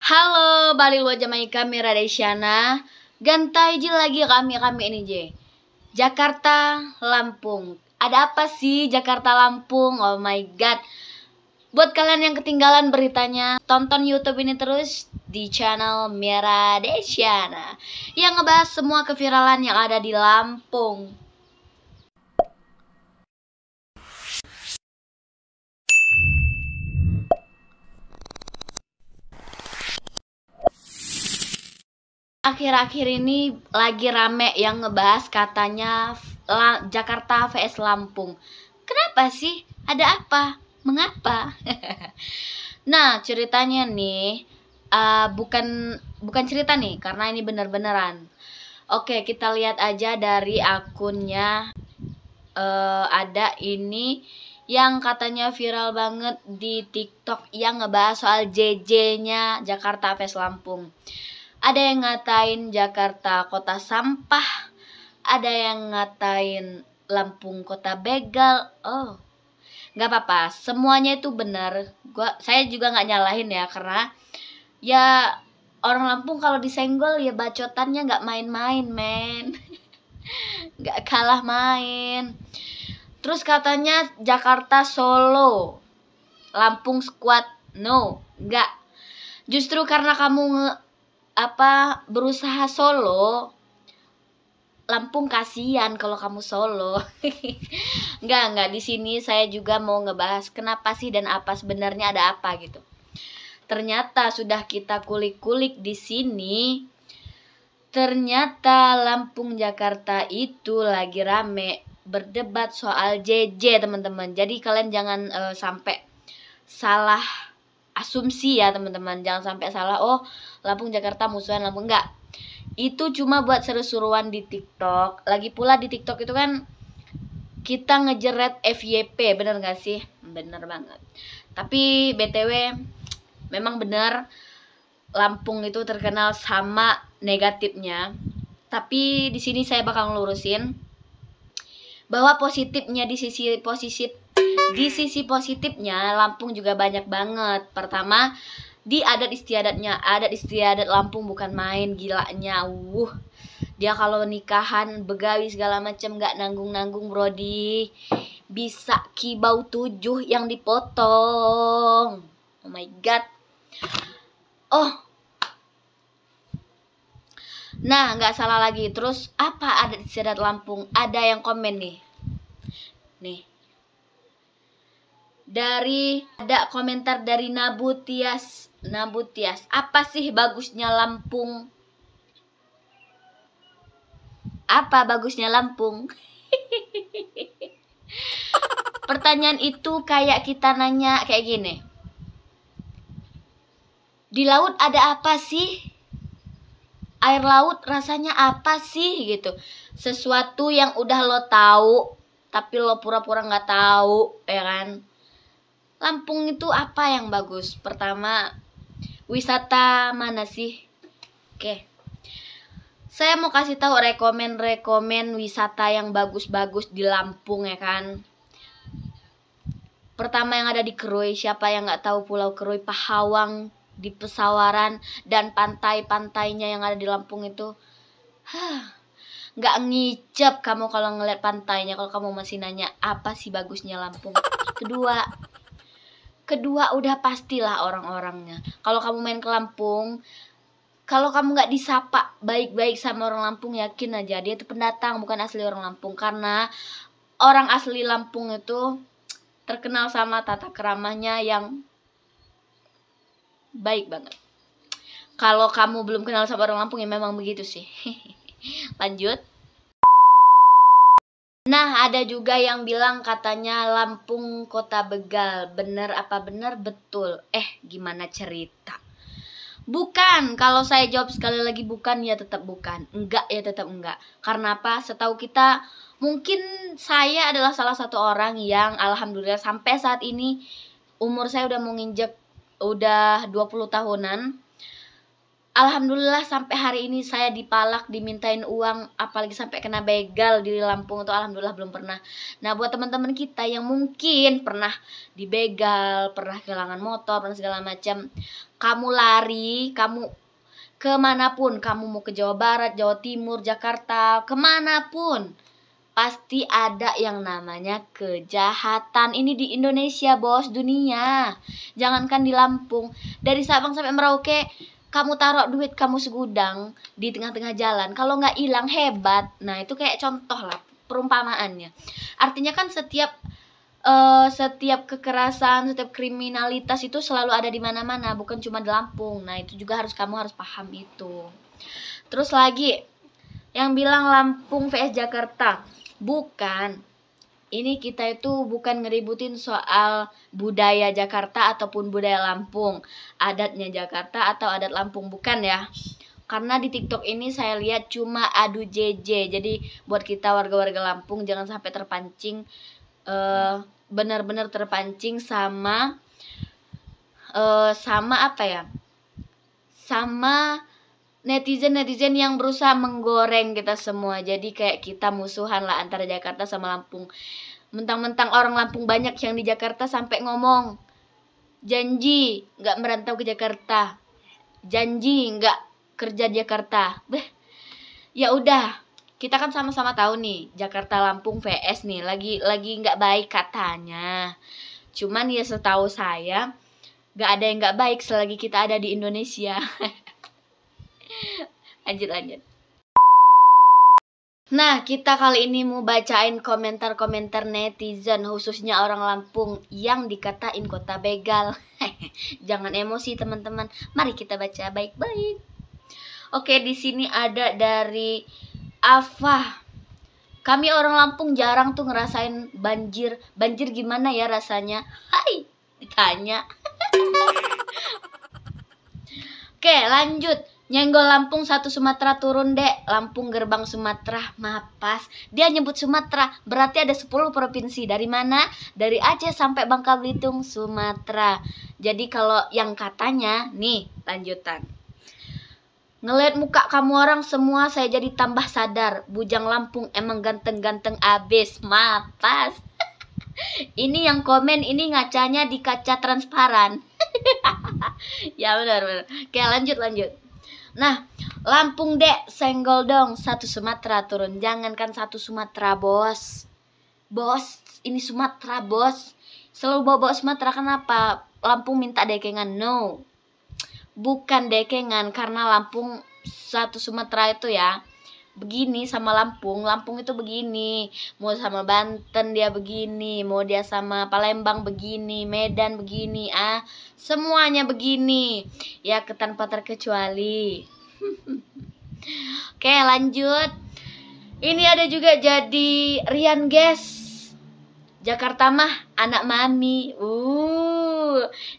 Halo, balik lu aja kami Radesiana. Gantai je lagi kami ini je. Jakarta, Lampung. Ada apa sih Jakarta Lampung? Oh my god. Buat kalian yang ketinggalan beritanya, tonton YouTube ini terus di channel Radesiana yang ngebahas semua keviralan yang ada di Lampung. Akhir-akhir ini lagi rame yang ngebahas katanya Jakarta vs Lampung. Kenapa sih? Ada apa? Mengapa? Nah, ceritanya nih bukan cerita nih, karena ini bener-beneran. Oke, kita lihat aja dari akunnya. Ada ini yang katanya viral banget di TikTok yang ngebahas soal JJ-nya Jakarta vs Lampung. Ada yang ngatain Jakarta kota sampah, ada yang ngatain Lampung kota begal. Oh, nggak apa-apa, semuanya itu benar. Saya juga nggak nyalahin ya, karena ya orang Lampung kalau disenggol ya bacotannya nggak main-main, men. Nggak kalah main. Terus katanya Jakarta Solo, Lampung squad. No, nggak. Justru karena kamu berusaha solo, Lampung kasihan kalau kamu solo. Enggak, di sini saya juga mau ngebahas kenapa sih dan apa sebenarnya, ada apa gitu. Ternyata sudah kita kulik-kulik di sini. Ternyata Lampung Jakarta itu lagi rame berdebat soal JJ, teman-teman. Jadi kalian jangan sampai salah asumsi ya, teman-teman. Jangan sampai salah, oh Lampung Jakarta musuhan Lampung. Enggak, itu cuma buat seru-seruan di TikTok. Lagi pula di TikTok itu kan kita ngejeret FYP, bener gak sih? Bener banget. Tapi BTW memang bener Lampung itu terkenal sama negatifnya. Tapi di sini saya bakal ngelurusin bahwa positifnya, di sisi positifnya Lampung juga banyak banget. Pertama, di adat istiadat Lampung bukan main, gilanya. Dia kalau nikahan begawi segala macem nggak nanggung brodi, bisa kibau 7 yang dipotong. Oh my god. Oh, nah nggak salah lagi. Terus apa adat istiadat Lampung? Ada yang komen nih, ada komentar dari Nabutias. Apa sih bagusnya Lampung? Apa bagusnya Lampung? Pertanyaan itu kayak kita nanya kayak gini. Di laut ada apa sih? Air laut rasanya apa sih gitu. Sesuatu yang udah lo tahu tapi lo pura-pura nggak tahu, ya kan? Lampung itu apa yang bagus? Pertama, wisata mana sih? Oke. Saya mau kasih tahu rekomen wisata yang bagus-bagus di Lampung, ya kan. Pertama yang ada di Keroy, siapa yang nggak tahu Pulau Keroy, Pahawang, di Pesawaran, dan pantai-pantainya yang ada di Lampung itu. Nggak ngicep kamu kalau ngeliat pantainya, kalau kamu masih nanya apa sih bagusnya Lampung. Kedua udah pastilah orang-orangnya. Kalau kamu main ke Lampung, kalau kamu nggak disapa baik-baik sama orang Lampung, yakin aja dia itu pendatang, bukan asli orang Lampung. Karena orang asli Lampung itu terkenal sama tata keramanya yang baik banget. Kalau kamu belum kenal sama orang Lampung ya memang begitu sih. Lanjut. Nah, ada juga yang bilang katanya Lampung kota begal. Bener apa bener? Betul. Gimana cerita? Bukan. Kalau saya jawab sekali lagi bukan, ya tetap bukan. Enggak, ya tetap enggak. Karena apa? Setahu kita, mungkin saya adalah salah satu orang yang alhamdulillah sampai saat ini umur saya udah mau nginjek udah 20 tahunan. Alhamdulillah sampai hari ini saya dipalak, dimintain uang, apalagi sampai kena begal di Lampung itu alhamdulillah belum pernah. Nah, buat teman-teman kita yang mungkin pernah dibegal, pernah kehilangan motor, pernah segala macam, kamu lari, kamu kemanapun, kamu mau ke Jawa Barat, Jawa Timur, Jakarta, kemanapun, pasti ada yang namanya kejahatan. Ini di Indonesia, bos, dunia. Jangankan di Lampung, dari Sabang sampai Merauke, kamu taruh duit kamu segudang di tengah-tengah jalan, kalau nggak hilang hebat. Nah, itu kayak contoh lah perumpamaannya. Artinya kan setiap kekerasan, setiap kriminalitas itu selalu ada di mana-mana, bukan cuma di Lampung. Nah, itu juga kamu harus paham itu. Terus lagi yang bilang Lampung vs Jakarta, bukan. Ini kita itu bukan ngeributin soal budaya Jakarta ataupun budaya Lampung, adatnya Jakarta atau adat Lampung, bukan ya. Karena di TikTok ini saya lihat cuma adu JJ. Jadi buat kita warga-warga Lampung jangan sampai terpancing, benar-benar terpancing sama apa ya? Sama netizen yang berusaha menggoreng kita semua. Jadi kayak kita musuhan lah antara Jakarta sama Lampung. Mentang-mentang orang Lampung banyak yang di Jakarta sampai ngomong janji nggak merantau ke Jakarta, janji nggak kerja di Jakarta. Ya udah, kita kan sama-sama tahu nih Jakarta Lampung VS nih lagi nggak baik katanya. Cuman ya setahu saya nggak ada yang nggak baik selagi kita ada di Indonesia. Lanjut. Nah, kita kali ini mau bacain komentar-komentar netizen, khususnya orang Lampung yang dikatain kota begal. Jangan emosi teman-teman, mari kita baca baik-baik. Oke, di sini ada dari Afah. Kami orang Lampung jarang tuh ngerasain banjir. Banjir gimana ya rasanya? Hai, ditanya. Oke, lanjut. Nyenggol Lampung satu Sumatera turun dek. Lampung gerbang Sumatera, mapas. Dia nyebut Sumatera, berarti ada 10 provinsi. Dari mana? Dari Aceh sampai Bangka Belitung, Sumatera. Jadi kalau yang katanya, nih lanjutan. Ngeliat muka kamu orang semua saya jadi tambah sadar. Bujang Lampung emang ganteng-ganteng abis, mapas. Ini yang komen, ini ngacanya di kaca transparan. Ya benar. Oke, lanjut. Nah, Lampung dek, senggol dong, satu Sumatera turun. Jangankan satu Sumatera, bos. Bos, ini Sumatera, bos. Selalu bawa Sumatera, kenapa? Lampung minta dekengan? No. Bukan dekengan, karena Lampung satu Sumatera itu ya begini sama Lampung itu begini. Mau sama Banten dia begini, mau dia sama Palembang begini, Medan begini, semuanya begini. Ya tanpa terkecuali. Oke, lanjut. Ini ada juga jadi Rian guys. Jakarta mah anak mami.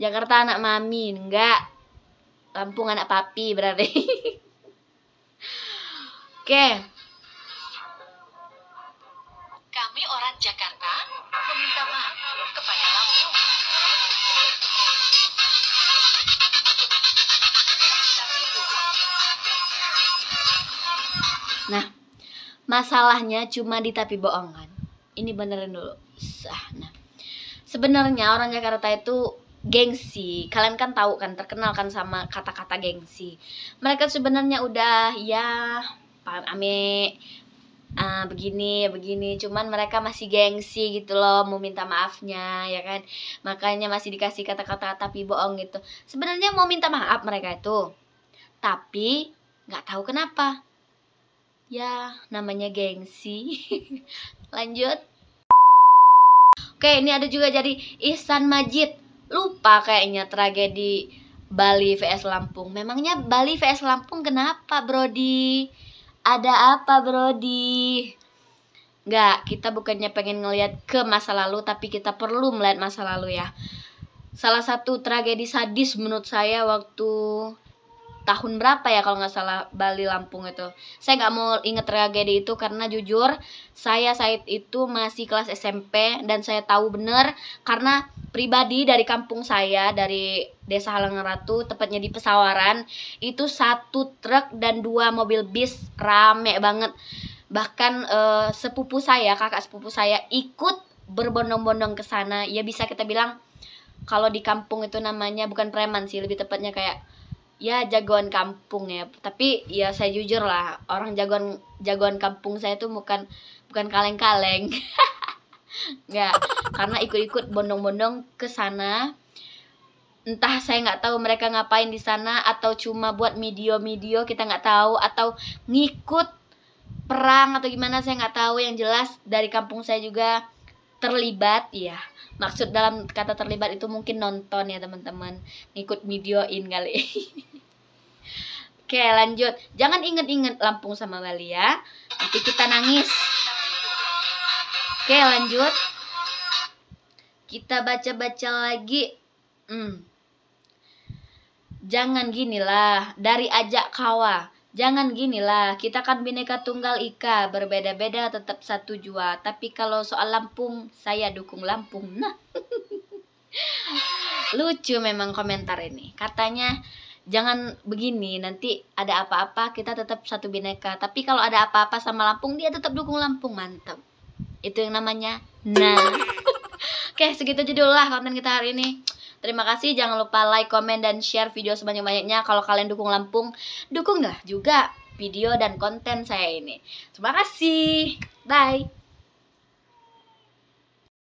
Jakarta anak mami, enggak. Lampung anak papi berarti. Oke. Kami orang Jakarta meminta maaf kepada Lampung. Nah, masalahnya cuma di tapi bohongan. Ini benerin dulu. Nah, sebenarnya orang Jakarta itu gengsi. Kalian kan tahu kan, terkenal kan sama kata-kata gengsi. Mereka sebenarnya udah ya ame begini, cuman mereka masih gengsi gitu loh, mau minta maafnya ya kan. Makanya masih dikasih kata-kata tapi bohong gitu. Sebenarnya mau minta maaf mereka itu, tapi nggak tahu kenapa. Ya, namanya gengsi. Lanjut. Oke, ini ada juga jadi Ihsan Majid. Lupa kayaknya tragedi Bali vs Lampung. Memangnya Bali vs Lampung kenapa, Brodi? Ada apa, Brodi? Nggak, kita bukannya pengen ngelihat ke masa lalu, tapi kita perlu melihat masa lalu ya. Salah satu tragedi sadis menurut saya waktu tahun berapa ya kalau nggak salah Bali Lampung itu. Saya nggak mau inget tragedi itu karena jujur saya saat itu masih kelas SMP dan saya tahu bener karena pribadi dari kampung saya, dari Desa Halangan Ratu, tepatnya di Pesawaran, itu 1 truk dan 2 mobil bis rame banget. Bahkan sepupu saya, kakak sepupu saya ikut berbondong-bondong ke sana. Ya bisa kita bilang kalau di kampung itu namanya bukan preman sih, lebih tepatnya kayak ya jagoan kampung ya. Tapi ya saya jujur lah, orang jagoan kampung saya tuh bukan kaleng-kaleng. Nggak, karena ikut-ikut bondong-bondong ke sana. Entah saya nggak tahu mereka ngapain di sana, atau cuma buat video-video, kita nggak tahu, atau ngikut perang atau gimana saya nggak tahu. Yang jelas dari kampung saya juga terlibat ya. Maksud dalam kata terlibat itu mungkin nonton ya teman-teman, ngikut videoin kali. Oke lanjut, jangan inget-inget Lampung sama Bali ya, nanti kita nangis. Oke lanjut, kita baca-baca lagi. Jangan ginilah, dari Ajak Kawa. Jangan ginilah, kita kan Bhinneka Tunggal Ika, berbeda-beda tetap satu jua. Tapi kalau soal Lampung, saya dukung Lampung. Nah, lucu memang komentar ini. Katanya jangan begini, nanti ada apa-apa kita tetap satu bineka. Tapi kalau ada apa-apa sama Lampung, dia tetap dukung Lampung. Mantap. Itu yang namanya nah. Oke, segitu judul lah konten kita hari ini. Terima kasih, jangan lupa like, komen, dan share video sebanyak-banyaknya. Kalau kalian dukung Lampung, dukunglah juga video dan konten saya ini. Terima kasih. Bye.